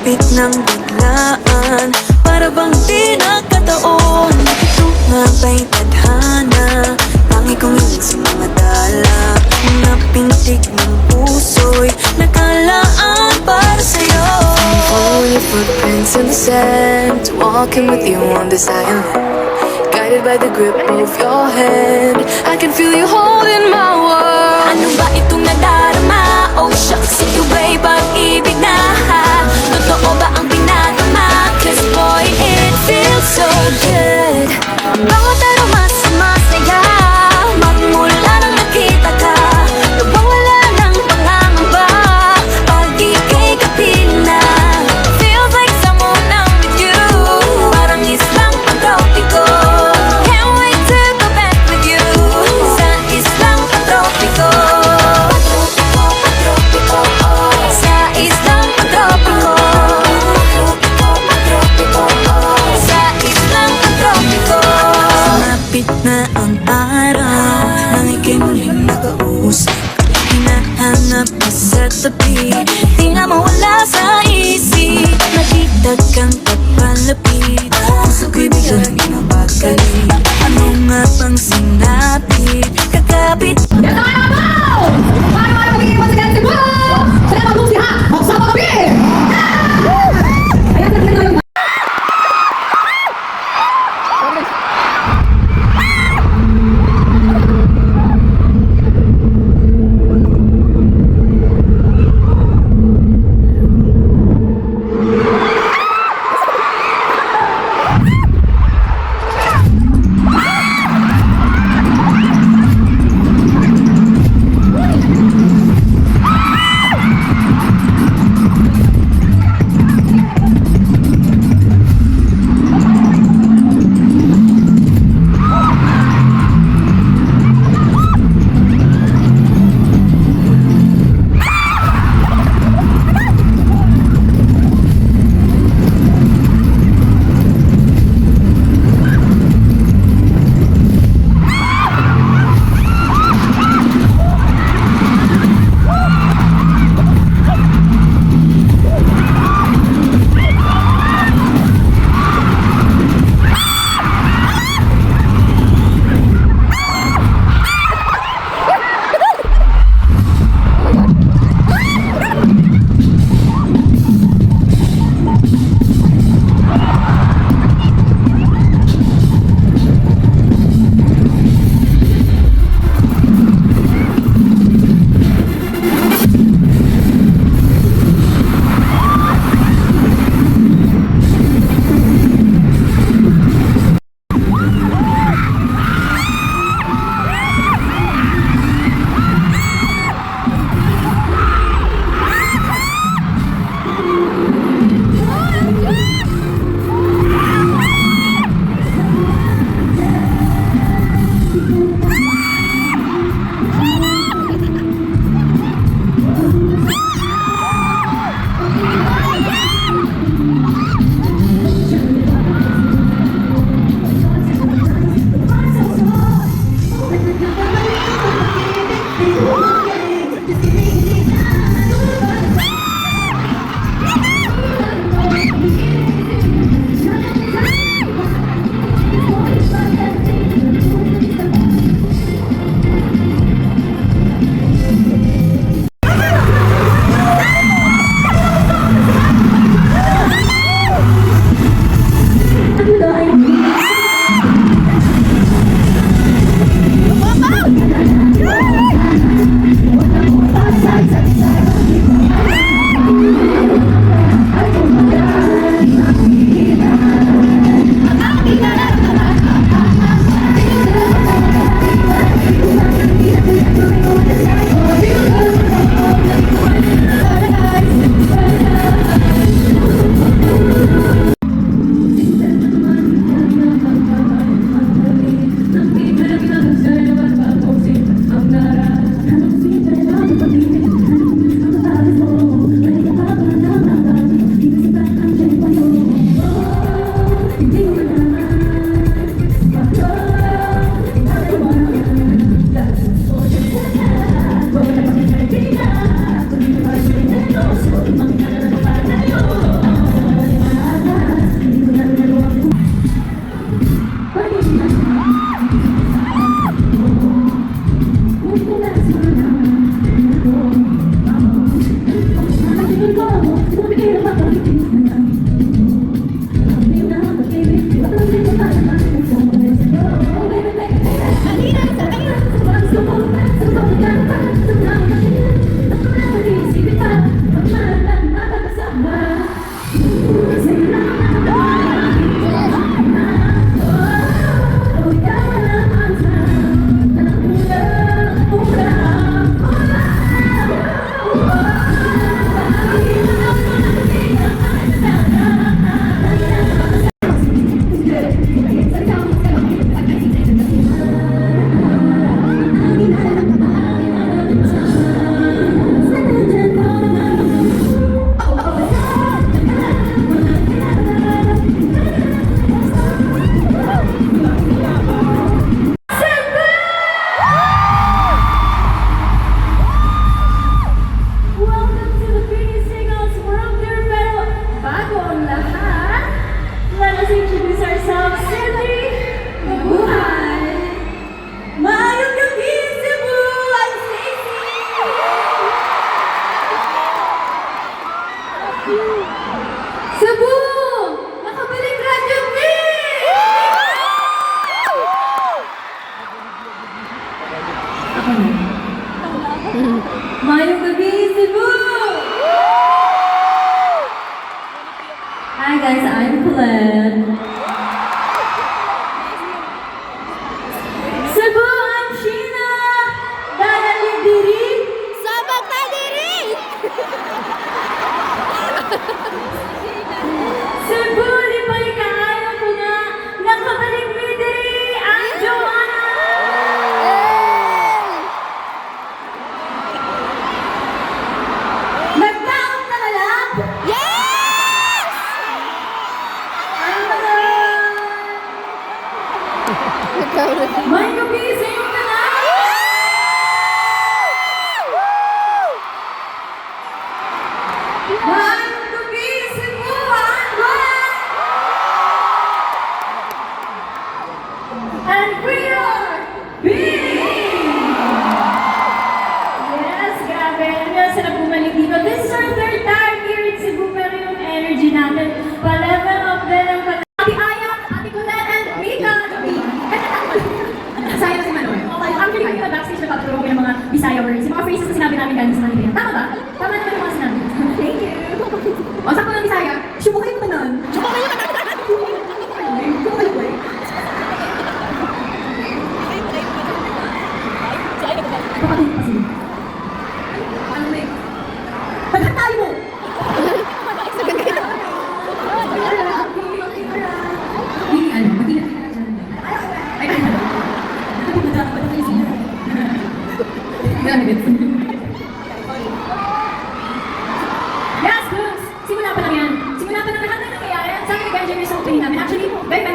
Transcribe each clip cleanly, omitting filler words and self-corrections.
Lumapit ng biglaan, para bang di nakataon. Ito nga ba'y tadhana, tangi kong yun sa mga dala. Mga pintig ng puso'y nakalaan para sa'yo. Following your footprints in the sand, walking with you on this island, guided by the grip of your hand. I can feel you holding my world. Ano ba itong nadarama? Oh shucks, ito ba'y pag-ibig na? Totoo ba ang pinadama? Cause boy, it feels so good. Bawat aroma sumasaya, magmula nang nakita ka. Nawawala ng pangangamba, pag ika'y kapiling na. Feels like someone I'm with you, parang islang pantropiko. Can't wait to go back with you, sa islang pantropiko. Sa islang pantropiko. Sa islang pantropiko. Sumapit na ang araw, nang ika'y muling nakausap. Hinahanap ka sa tabi, di na mawala sa isip. Nakita kang pagpalapit, puso ko'y biglang inabagalit. Ano nga bang sinapit, kakapit. Paano magiging masikat si Bo? Salamat mong siha! Magsama kami! Ayan, nagkita yung Cebu! Nakabalik radyo ni! Ako na. Mayong gabi, Cebu! Hi guys, I'm Glenn. Cebu, I'm Sheena! Daralig diri! Sabag na diri! Cebu, di ba ikaayo ko na nakabalik mi diri ang Joanna! Nagtaon ka na lang? Yes! Ano ka na? May gabi sa iyo ka na? May gabi, Cebu! And we are beating! Yes, grabe. Ano, sarap bumalik dito. This is our third time here in Cebu, pero yung energy natin, pa-level up din ang Ate Ayan, Ate Colette, and Mika. Sayang na si Manuel. Okay, actually, yung backstage na pagturo ko ng mga Bisaya words, yung mga phrases na sinabi namin galing sa Manila. Tama ba? Tama naman yung mga sinabi. Thank you. O, sakto ng Bisaya. Subo kayo tanan. Subo kayo tanan. Subo kayo ba? Kapatid pa sila. Ano may? Pagkatay mo! Hindi, ano, mag-ingat ka dyan. Ay, ano? Napagdata pa kayo sila. Gamit. Yes, Cruz! Simula pa lang yan. Simula pa lang lahat na nangyayari. Sa akin, nag-enjoy yung sa opening namin. Actually, very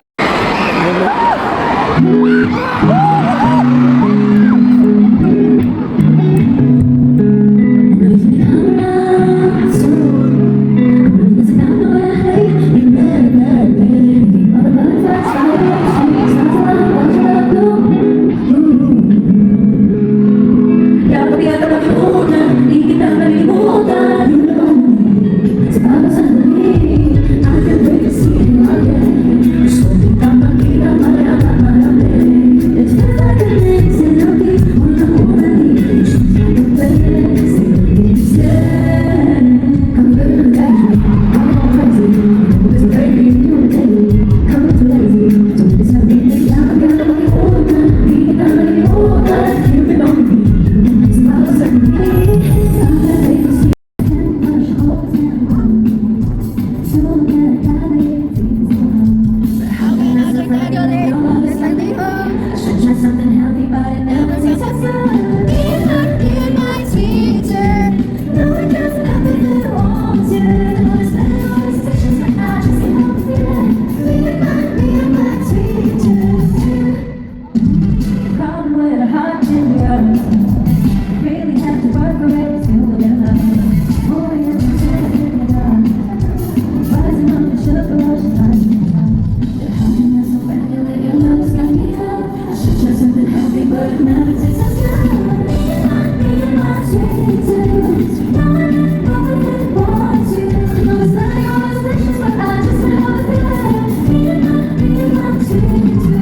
something healthy, but it never tastes as good. Be my sweeter. No one does nothing that I want to. I spend all these dishes, but I just can't feel it. Be my sweeter. Problem with a heart in your really have to work for it to love. Oh, yeah, I'm saying it up. Rising on the sugar rush time. The happiness of when you live your love is got me up. I should try something healthy, but it never tastes as good. Be my sweeter. No one really wants you. No, it's not all these dishes, but I just never feel it. Be my sweeter.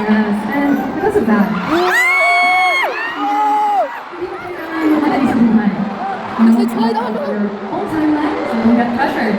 Yes, and because of that, madali sa buhay. Your own timeline, so don't get pressured.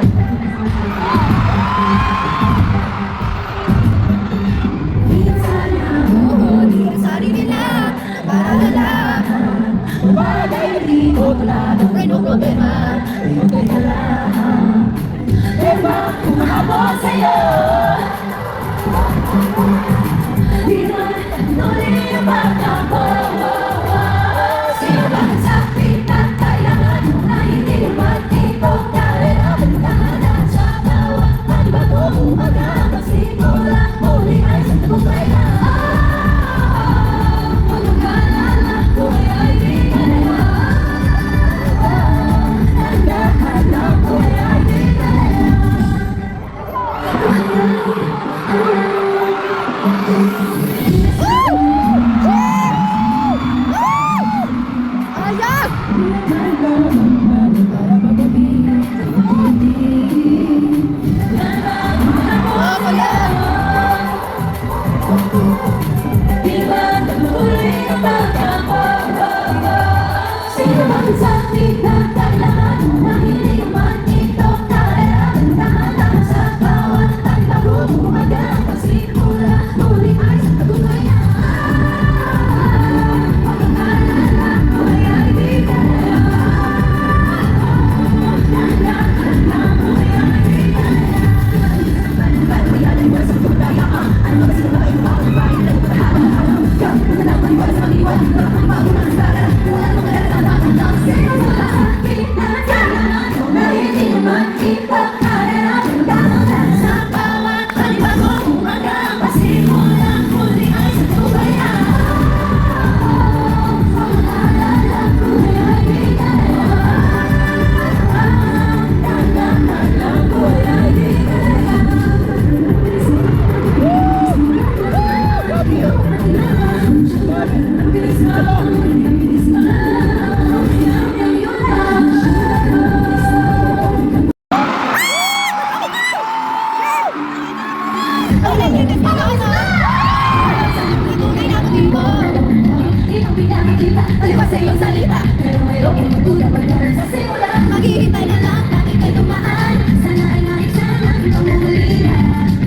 Maghihintay na lang natin ay dumaan. Sana ay naisa na itong muli.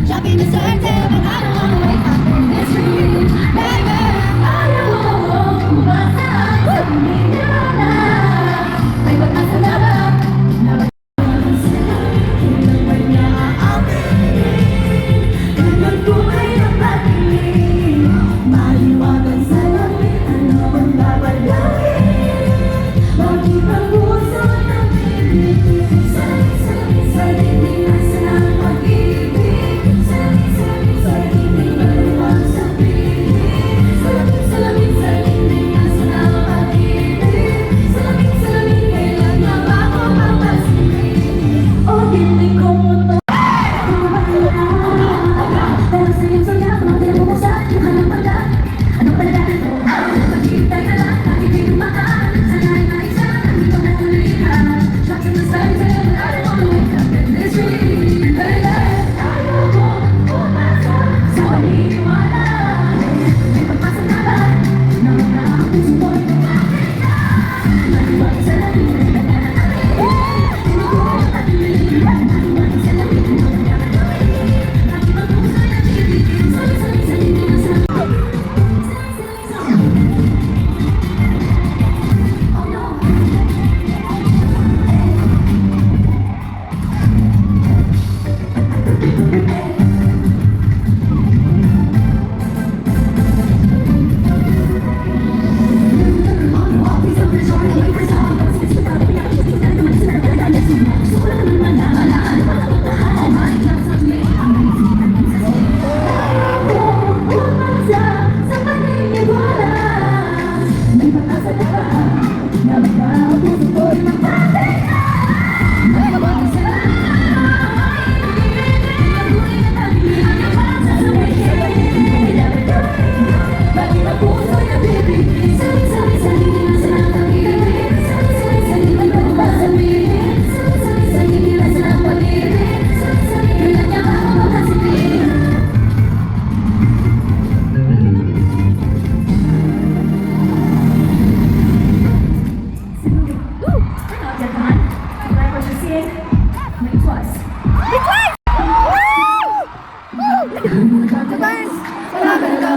Sabi na swerte, but I don't wanna wake up in this dream. Baby, ayaw mo umasa. Hindi na na. May pag-asa na ba? Maliwanag sa langit, ano ang babalahin?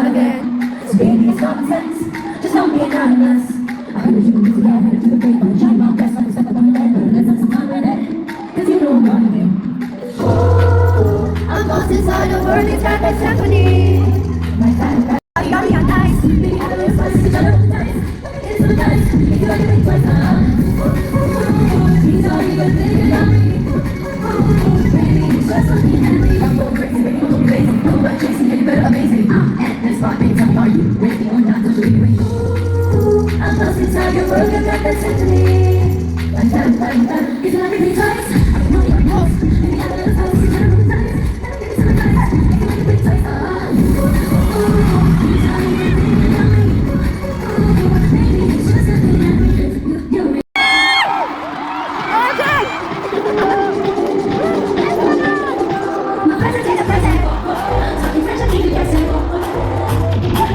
again. So baby, it's common sense. Just don't be anonymous. I heard that you can do that. I heard it to the grave. I'm trying my best. Like a step up on your leg. But let's have some fun with it. Cause you know I'm running it. I'm lost inside a world that's got that symphony. My fat, you got me on ice. Baby, I don't know if each other all the time. It's so nice. If you like to think twice, please don't even think about me. Baby, it's just something heavy. I'm going crazy, baby, I'm going crazy. I'm about chasing, getting better, amazing. I'm at this spot, baby, tell me, are you with me or not? Don't you leave me. I'm lost inside your world, you got that symphony. Like that, if you like to think twice, I don't know you're lost. Baby, I don't know if I was each other all the time. It's so nice. If you like to think twice, please don't even think about me. Baby, it's just something heavy. You're my present is a present. Something fresh, I keep it guessing.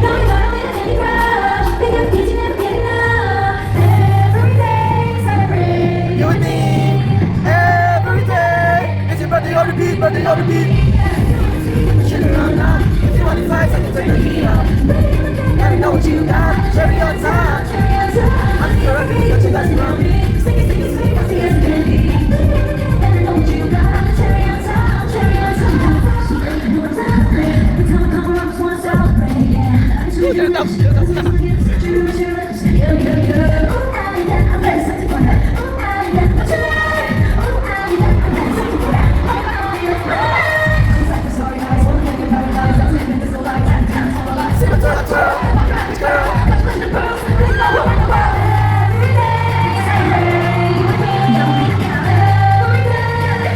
Now you got a little candy crush. Big up kids, you never get enough. Every day, celebrate. You and me, every day. It's your birthday on repeat, birthday on repeat. Sugar on top, if you want it fast, I can turn the heat up. Let me know what you got, cherry on top. I'm the therapy, got you got me on me. Sing it, sing it, sing it, sing it, sing it. Let me know what you got. Cherry on top, cherry on top. She ain't no time. Every time I come around, I just wanna celebrate. Yeah, I just wanna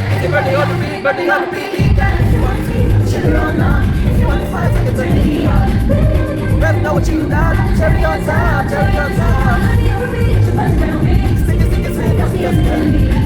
It's your birthday on repeat, birthday on repeat. If you want tea, sugar on top. If you want it fast, I can turn the heat up. Let me know what you got, cherry on top, cherry on top. Sing it, sing it, sing it, sing it.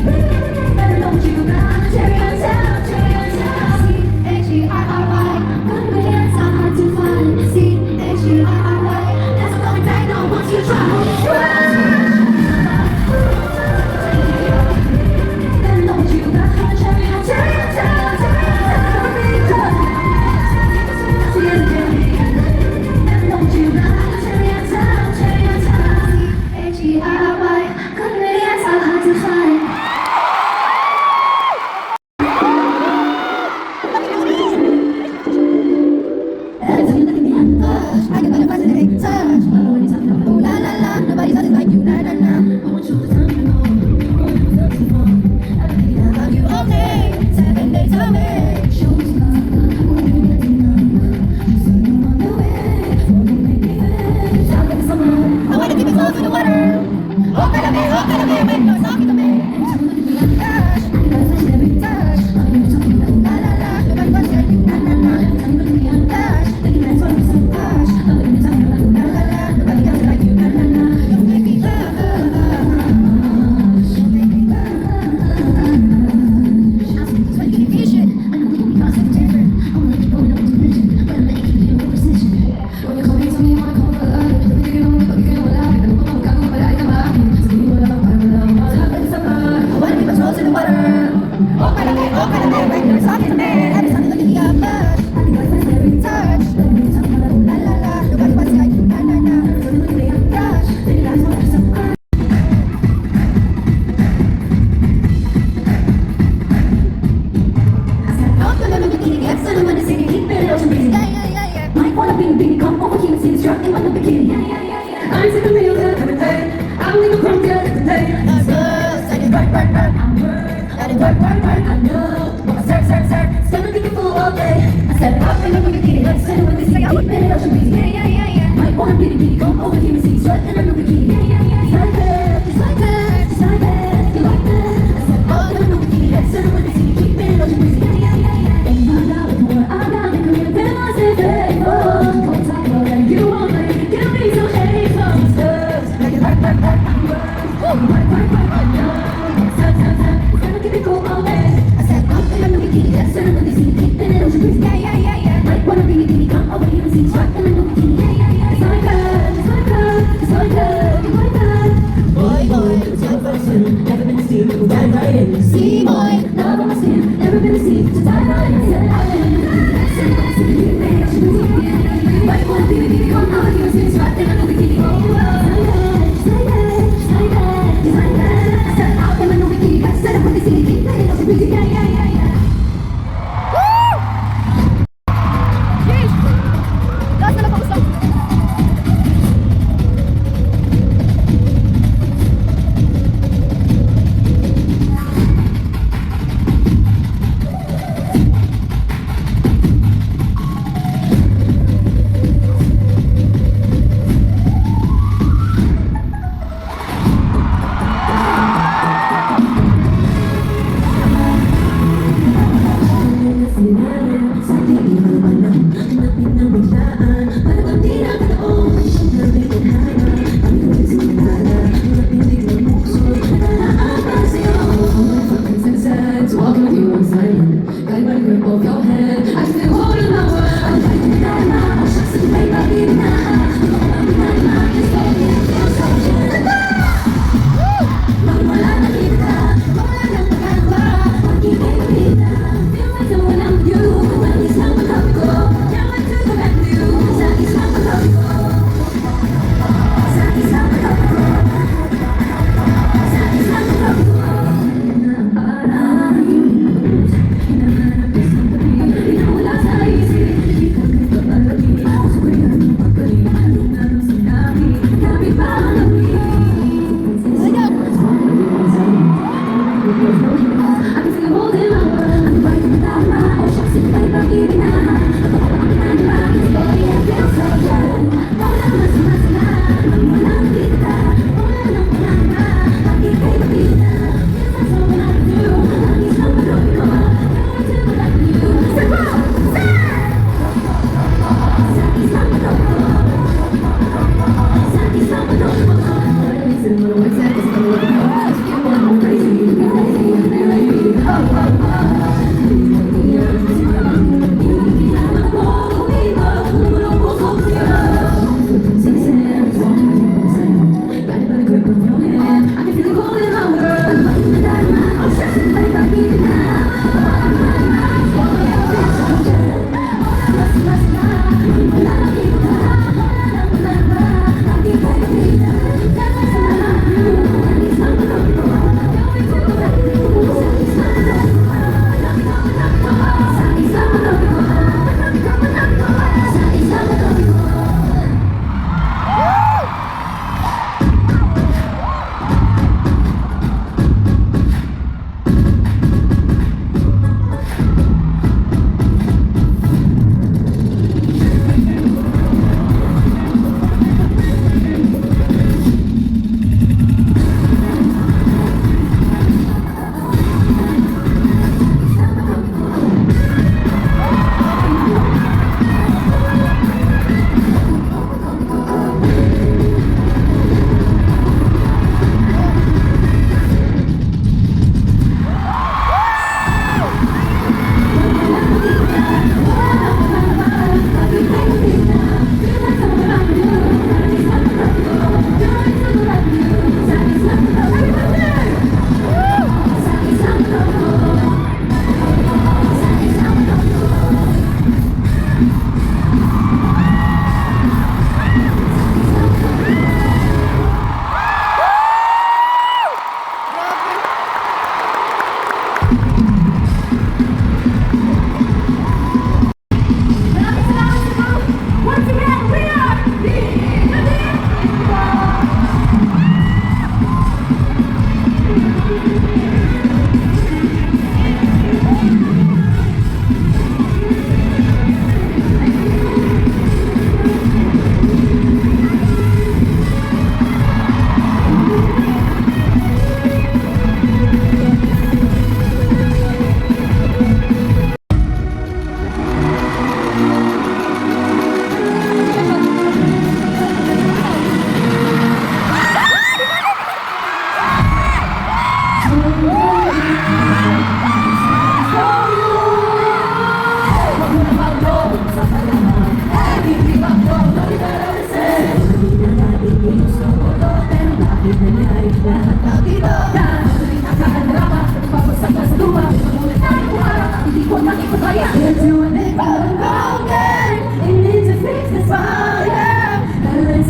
Bye.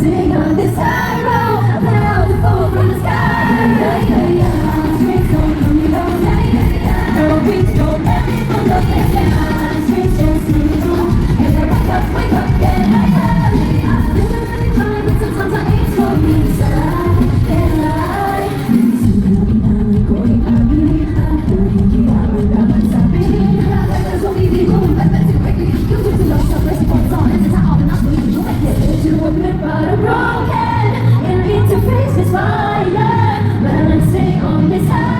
balancing on this high road. I put out the fall from the sky. Streets don't come me down. No, beats don't let me from the place down. Streets just leave me alone. And I wake up, yeah. This is really fine, but sometimes I ain't for me. So I can't lie. Balancing on this high